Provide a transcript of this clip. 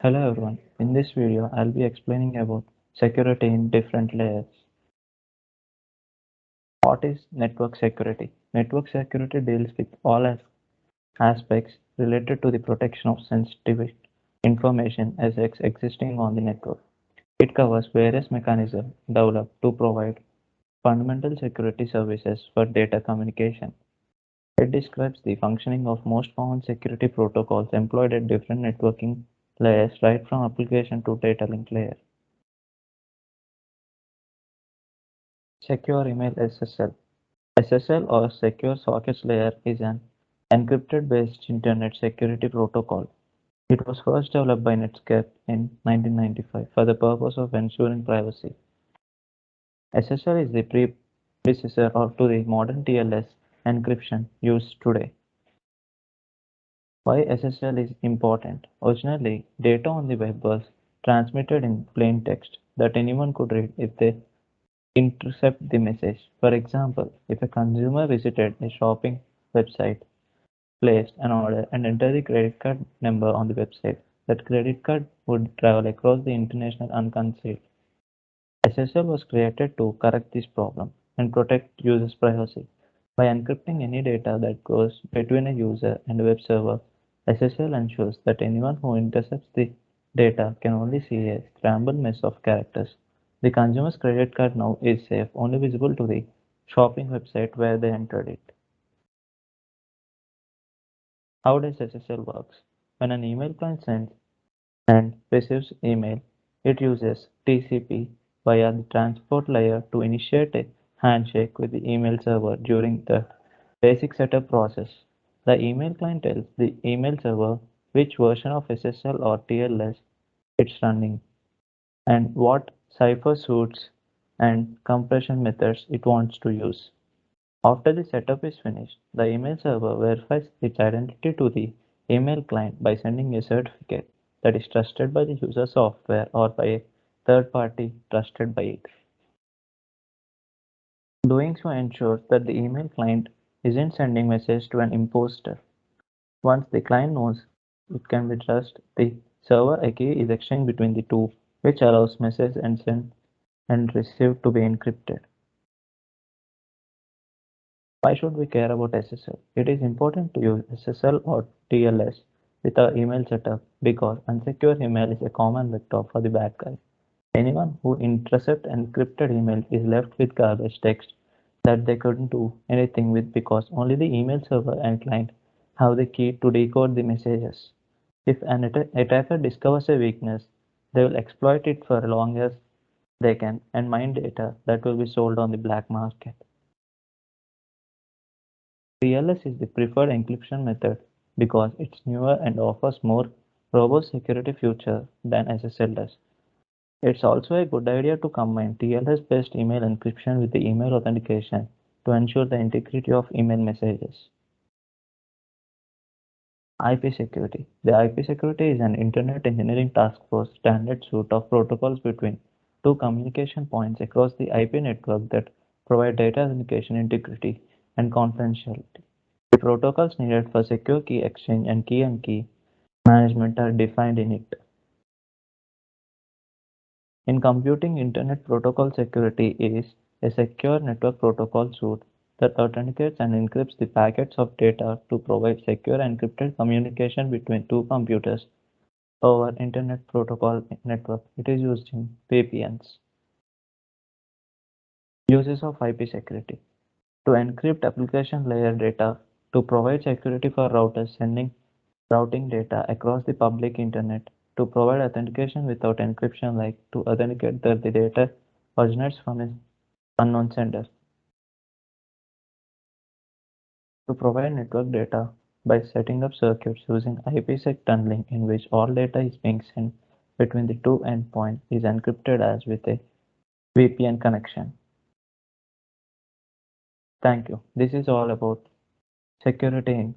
Hello everyone, in this video I'll be explaining about security in different layers. What is network security? Network security deals with all aspects related to the protection of sensitive information as existing on the network. It covers various mechanisms developed to provide fundamental security services for data communication. It describes the functioning of most common security protocols employed at different networking layers right from application to data link layer. Secure Email SSL. SSL or Secure Sockets Layer is an encrypted based internet security protocol. It was first developed by Netscape in 1995 for the purpose of ensuring privacy. SSL is the predecessor to the modern TLS encryption used today. Why SSL is important? Originally, data on the web was transmitted in plain text that anyone could read if they intercept the message. For example, if a consumer visited a shopping website, placed an order, and entered the credit card number on the website, that credit card would travel across the international unconcealed. SSL was created to correct this problem and protect users' privacy. By encrypting any data that goes between a user and a web server, SSL ensures that anyone who intercepts the data can only see a scrambled mess of characters. The consumer's credit card now is safe, only visible to the shopping website where they entered it. How does SSL works? When an email client sends and receives email, it uses TCP via the transport layer to initiate a handshake with the email server during the basic setup process. The email client tells the email server which version of SSL or TLS it's running and what cipher suites and compression methods it wants to use. After the setup is finished, the email server verifies its identity to the email client by sending a certificate that is trusted by the user software or by a third party trusted by it. Doing so ensures that the email client isn't sending message to an imposter. Once the client knows it can be trusted, the server a key is exchanged between the two, which allows message and send and receive to be encrypted. Why should we care about SSL? It is important to use SSL or TLS with our email setup because unsecure email is a common vector for the bad guys. Anyone who intercepts encrypted email is left with garbage text that they couldn't do anything with because only the email server and client have the key to decode the messages. If an attacker discovers a weakness, they will exploit it for as long as they can and mine data that will be sold on the black market. TLS is the preferred encryption method because it's newer and offers more robust security features than SSL does. It's also a good idea to combine TLS-based email encryption with the email authentication to ensure the integrity of email messages. IP security. The IP security is an Internet Engineering Task Force standard suite of protocols between two communication points across the IP network that provide data authentication integrity and confidentiality. The protocols needed for secure key exchange and key management are defined in it. In computing, Internet Protocol security is a secure network protocol suite that authenticates and encrypts the packets of data to provide secure encrypted communication between two computers over Internet Protocol network. It is used in VPNs. Uses of IP security. To encrypt application layer data to provide security for routers sending routing data across the public internet, to provide authentication without encryption like to authenticate that the data originates from an unknown sender, to provide network data by setting up circuits using IPsec tunneling in which all data is being sent between the two endpoints is encrypted as with a VPN connection. Thank you. This is all about security in